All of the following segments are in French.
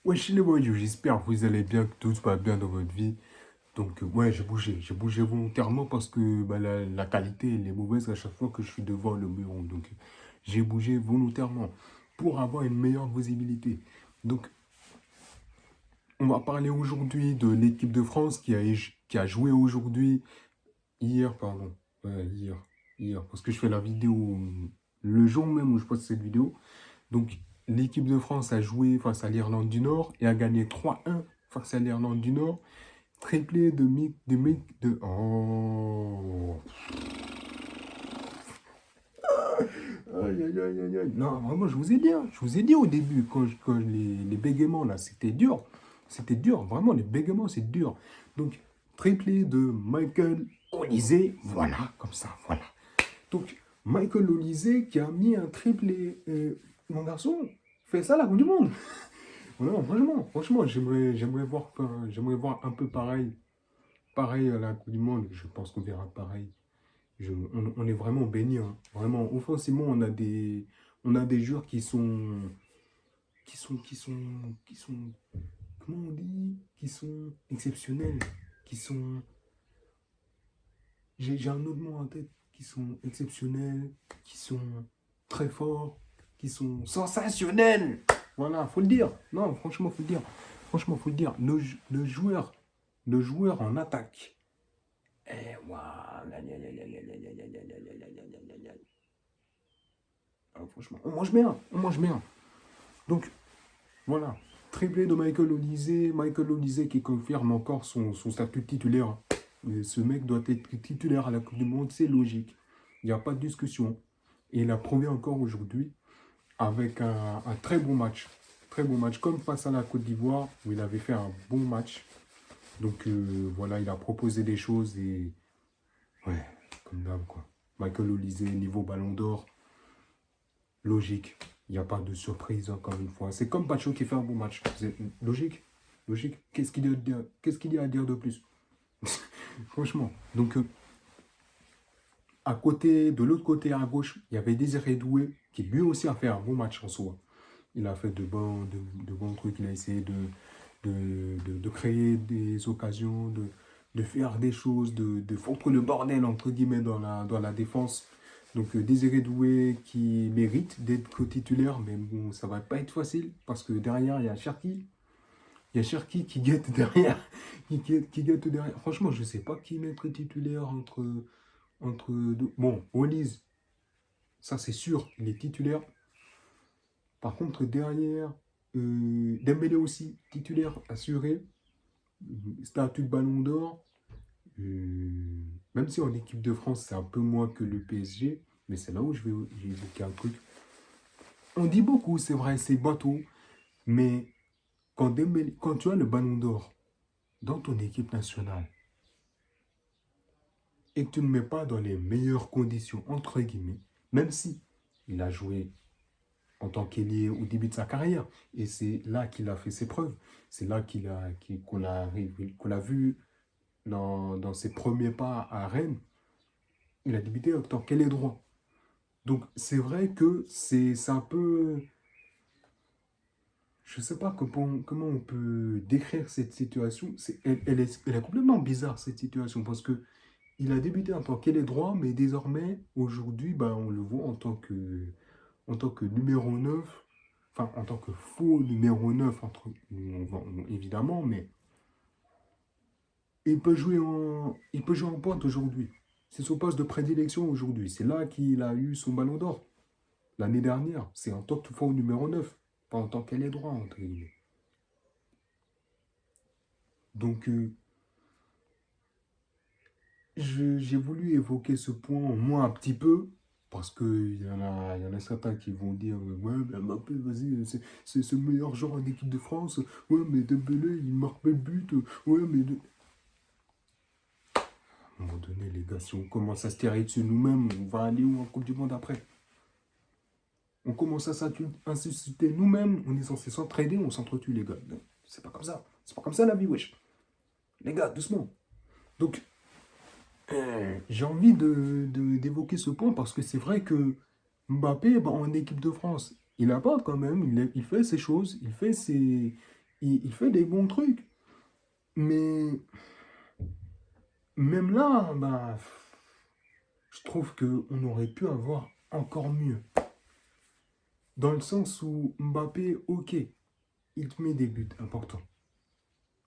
Ouais, chez les voyous, j'espère que vous allez bien, que tout va bien dans votre vie. Donc, ouais, j'ai bougé volontairement parce que bah, la qualité, elle est mauvaise à chaque fois que je suis devant le bureau. Donc, j'ai bougé volontairement pour avoir une meilleure visibilité. Donc, on va parler aujourd'hui de l'équipe de France qui a joué aujourd'hui, hier, pardon, hier, parce que je fais la vidéo le jour même où je poste cette vidéo. Donc, l'équipe de France a joué face à l'Irlande du Nord et a gagné 3-1 face à l'Irlande du Nord. Triplé de... Oh. Aïe, aïe, aïe, aïe, aïe. Non, vraiment, je vous ai dit, hein. Je vous ai dit au début, quand les bégaiements, là, c'était dur. C'était dur, vraiment, les bégaiements, c'est dur. Donc, triplé de Michael Olise, voilà, comme ça, voilà. Donc, Michael Olise qui a mis un triplé. Mon garçon, fais ça la Coupe du Monde. Non, franchement, j'aimerais voir un peu pareil à la Coupe du Monde. Je pense qu'on verra pareil. On est vraiment béni, hein. Vraiment, offensivement, on a des joueurs qui sont, qui sont, comment on dit, qui sont exceptionnels, qui sont, j'ai un autre mot en tête, qui sont exceptionnels, qui sont très forts, qui sont sensationnels. Voilà, faut le dire. Non, franchement, faut le dire. Franchement, faut le dire. Le joueur en attaque. Eh, waouh. Ah, franchement, on mange bien, on mange bien. Donc, voilà. Triplé de Michael Olise qui confirme encore son statut de titulaire. Et ce mec doit être titulaire à la Coupe du Monde, c'est logique. Il n'y a pas de discussion. Et il a prouvé encore aujourd'hui avec un très bon match. Très bon match, comme face à la Côte d'Ivoire, où il avait fait un bon match. Donc voilà, il a proposé des choses et ouais, comme d'hab quoi. Michael Olise, niveau Ballon d'Or, logique. Il n'y a pas de surprise encore une fois. C'est comme Pacho qui fait un bon match. C'est logique. Logique. Qu'est-ce qu'il y a à dire de plus? Franchement. Donc, de l'autre côté à gauche, il y avait Désiré Doué qui lui aussi a fait un bon match en soi. Il a fait de bons trucs. Il a essayé de créer des occasions, de faire des choses, de foutre le bordel entre guillemets dans la défense. Donc Désiré Doué qui mérite d'être titulaire, mais bon, ça va pas être facile parce que derrière, il y a Cherki. Il y a Cherki qui guette derrière. Qui guette derrière. Franchement, je sais pas qui mettre titulaire entre deux. Bon, Olise, ça c'est sûr, il est titulaire. Par contre, derrière, Dembélé aussi, titulaire assuré. Statut de Ballon d'Or. Même si en équipe de France, c'est un peu moins que le PSG, mais c'est là où j'ai évoqué un truc. On dit beaucoup, c'est vrai, c'est bateau, mais quand tu as le ballon d'or dans ton équipe nationale et que tu ne mets pas dans les meilleures conditions, entre guillemets, même si il a joué en tant qu'ailier au début de sa carrière, et c'est là qu'il a fait ses preuves, c'est là qu'on l'a vu dans ses premiers pas à Rennes, il a débuté en tant qu'ailier droit. Donc c'est vrai que c'est un peu... Je ne sais pas comment on peut décrire cette situation. Elle est complètement bizarre, cette situation, parce que il a débuté en tant qu'ailier droit, mais désormais, aujourd'hui, ben, on le voit en tant que numéro 9, enfin, en tant que faux numéro 9, évidemment, mais il peut jouer en pointe aujourd'hui. C'est son poste de prédilection aujourd'hui. C'est là qu'il a eu son ballon d'or. L'année dernière, c'est en tant que faux numéro 9, pas en tant qu'ailier droit, entre guillemets. Donc, j'ai voulu évoquer ce point au moins un petit peu, parce qu'il y en a certains qui vont dire ouais, ben Mbappé, vas-y, c'est le meilleur joueur en équipe de France. Ouais, mais Dembélé, il marque pas le but. Ouais, mais. À un moment donné, les gars, si on commence à se tirer dessus nous-mêmes, on va aller où en Coupe du Monde après? On commence à s'insulter nous-mêmes, on est censé s'entraider, on s'entretue, les gars. Non, c'est pas comme ça. C'est pas comme ça la vie, wesh. Les gars, doucement. Donc, j'ai envie d'évoquer ce point parce que c'est vrai que Mbappé, bah, en équipe de France, il apporte quand même, il fait ses choses, il fait des bons trucs. Mais même là, bah, je trouve qu'on aurait pu avoir encore mieux. Dans le sens où Mbappé, ok, il te met des buts importants.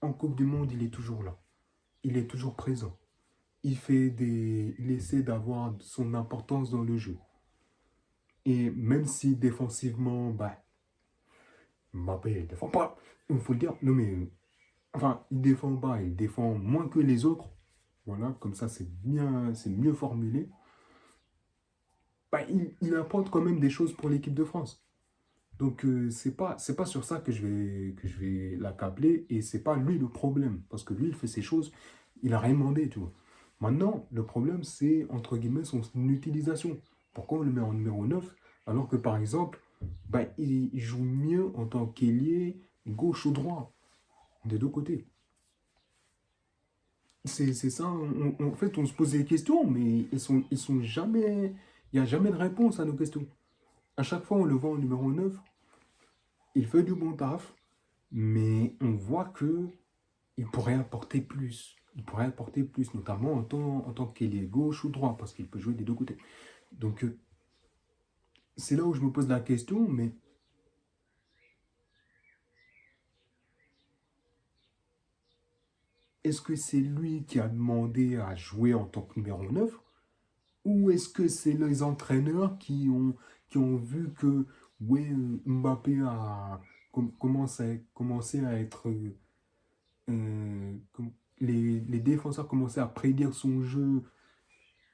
En Coupe du Monde, il est toujours là. Il est toujours présent. Il essaie d'avoir son importance dans le jeu. Et même si défensivement, bah, Mbappé, il défend pas. Il faut le dire. Non mais, enfin, il défend pas. Il défend moins que les autres. Voilà, comme ça, c'est mieux formulé. Bah, il apporte quand même des choses pour l'équipe de France. Donc, c'est pas sur ça que je vais l'accabler et c'est pas lui le problème. Parce que lui, il fait ses choses, il a rien demandé, tu vois. Maintenant, le problème, c'est, entre guillemets, son utilisation. Pourquoi on le met en numéro 9 alors que, par exemple, bah, il joue mieux en tant qu'ailier gauche ou droit, des deux côtés. C'est ça, en fait, on se pose des questions, mais ils sont jamais, il n'y a jamais de réponse à nos questions. À chaque fois, on le voit en numéro 9. Il fait du bon taf, mais on voit que il pourrait apporter plus. Il pourrait apporter plus, notamment en tant qu'il est gauche ou droit, parce qu'il peut jouer des deux côtés. Donc, c'est là où je me pose la question, mais est-ce que c'est lui qui a demandé à jouer en tant que numéro 9 ou est-ce que c'est les entraîneurs qui ont vu que ouais, Mbappé commencé à être les défenseurs commençaient à prédire son jeu,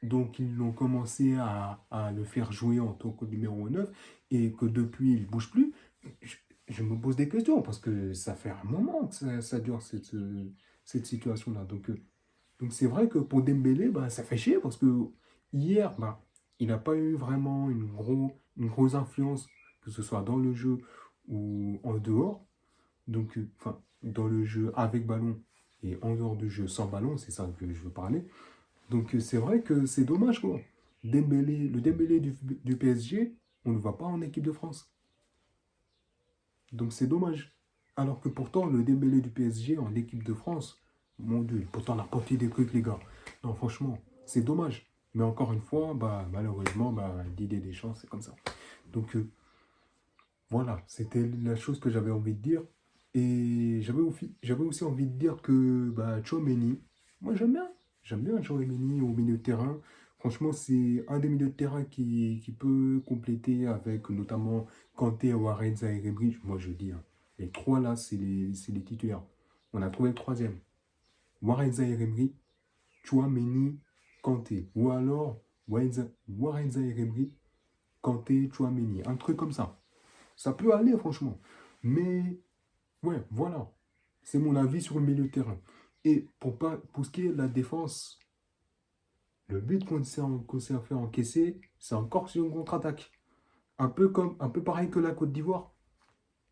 donc ils ont commencé à le faire jouer en tant que numéro 9 et que depuis il ne bouge plus. Je, je me pose des questions parce que ça fait un moment que ça dure cette situation-là. Donc c'est vrai que pour Dembélé, bah, ça fait chier parce que hier, bah, il n'a pas eu vraiment une grosse influence, que ce soit dans le jeu ou en dehors. Donc, enfin, dans le jeu avec ballon et en dehors du jeu sans ballon, c'est ça que je veux parler. Donc, c'est vrai que c'est dommage, quoi. Le Dembélé du PSG, on ne le voit pas en équipe de France. Donc, c'est dommage. Alors que pourtant, le Dembélé du PSG en équipe de France, mon Dieu, pourtant, on a porté des trucs, les gars. Non, franchement, c'est dommage. Mais encore une fois, bah, malheureusement, bah, Didier Deschamps, c'est comme ça. Donc, voilà, c'était la chose que j'avais envie de dire. Et j'avais aussi envie de dire que bah, Tchouaméni, moi j'aime bien. J'aime bien Tchouaméni au milieu de terrain. Franchement, c'est un des milieux de terrain qui peut compléter avec notamment Kanté, Warrenza et Rebri. Moi je dis, hein, les trois là, c'est les titulaires. On a trouvé le troisième. Warrenza et Rebri, Tchouaméni, Kanté. Ou alors Warrenza et Rebri, Kanté, Tchouaméni. Un truc comme ça. Ça peut aller, franchement. Mais, ouais, voilà. C'est mon avis sur le milieu de terrain. Et pour ce qui est de la défense, le but qu'on s'est fait encaisser, c'est encore sur une contre-attaque. Un peu pareil que la Côte d'Ivoire.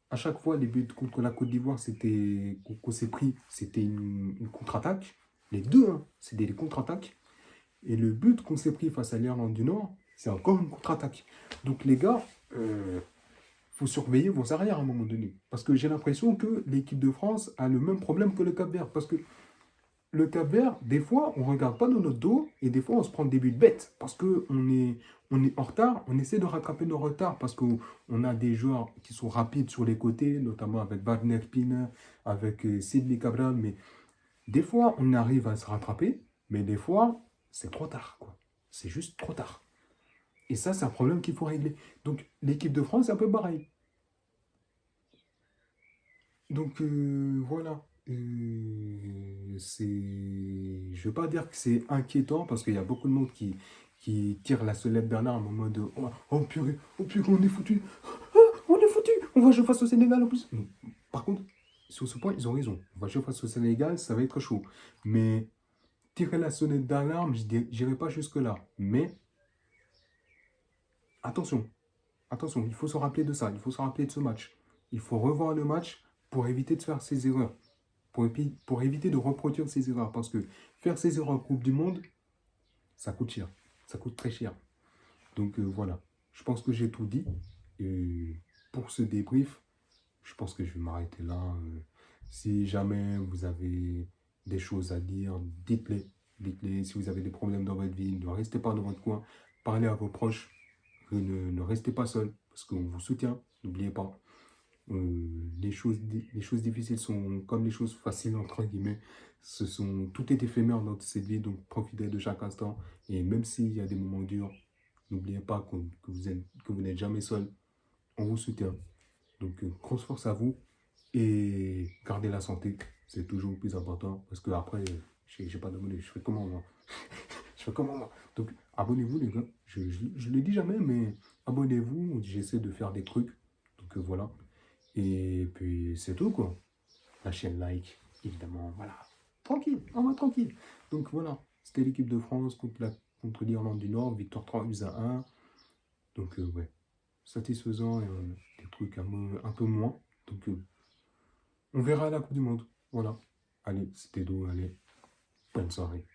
À chaque fois, les buts contre la Côte d'Ivoire, qu'on s'est pris, c'était une contre-attaque. Les deux, hein, c'était des contre-attaques. Et le but qu'on s'est pris face à l'Irlande du Nord, c'est encore une contre-attaque. Donc, les gars, faut surveiller vos arrières à un moment donné. Parce que j'ai l'impression que l'équipe de France a le même problème que le Cap-Vert. Parce que le Cap-Vert, des fois, on ne regarde pas dans notre dos et des fois, on se prend des buts bêtes. Parce on est en retard, on essaie de rattraper nos retards parce qu'on a des joueurs qui sont rapides sur les côtés, notamment avec Wagner Pina, avec Sidney Cabral. Mais des fois, on arrive à se rattraper, mais des fois, c'est trop tard, quoi. C'est juste trop tard. Et ça, c'est un problème qu'il faut régler. Donc, l'équipe de France, c'est un peu pareil. Donc voilà. Je ne veux pas dire que c'est inquiétant parce qu'il y a beaucoup de monde qui tire la sonnette d'alarme en mode oh purée, on est foutu, on est foutu, on va jouer face au Sénégal en plus. Par contre, sur ce point, ils ont raison. On va jouer face au Sénégal, ça va être chaud. Mais tirer la sonnette d'alarme, je n'irai pas jusque-là. Mais attention, attention, il faut se rappeler de ça, il faut se rappeler de ce match. Il faut revoir le match pour éviter de faire ces erreurs. Pour éviter de reproduire ces erreurs. Parce que faire ces erreurs en Coupe du Monde, ça coûte cher. Ça coûte très cher. Donc voilà. Je pense que j'ai tout dit. Et pour ce débrief, je pense que je vais m'arrêter là. Si jamais vous avez des choses à dire, dites-les. Dites-les. Si vous avez des problèmes dans votre vie, ne restez pas dans votre coin. Parlez à vos proches. Ne restez pas seul parce qu'on vous soutient. N'oubliez pas. Les choses difficiles sont comme les choses faciles, entre guillemets. Tout est éphémère dans cette vie, donc profitez de chaque instant. Et même s'il y a des moments durs, n'oubliez pas que vous n'êtes jamais seul. On vous soutient. Donc, grosse force à vous et gardez la santé. C'est toujours le plus important parce que après, j'ai pas demandé, je fais comment moi? Je fais comment moi? Donc, abonnez-vous les gars. Je le dis jamais, mais abonnez-vous. J'essaie de faire des trucs. Donc, voilà. Et puis, c'est tout quoi. La chaîne like, évidemment. Voilà. Tranquille, en mode tranquille. Donc, voilà. C'était l'équipe de France contre l'Irlande du Nord. Victoire 3-1. Donc, ouais. Satisfaisant et des trucs un peu moins. Donc, on verra à la Coupe du Monde. Voilà. Allez, c'était d'eau. Allez, bonne soirée.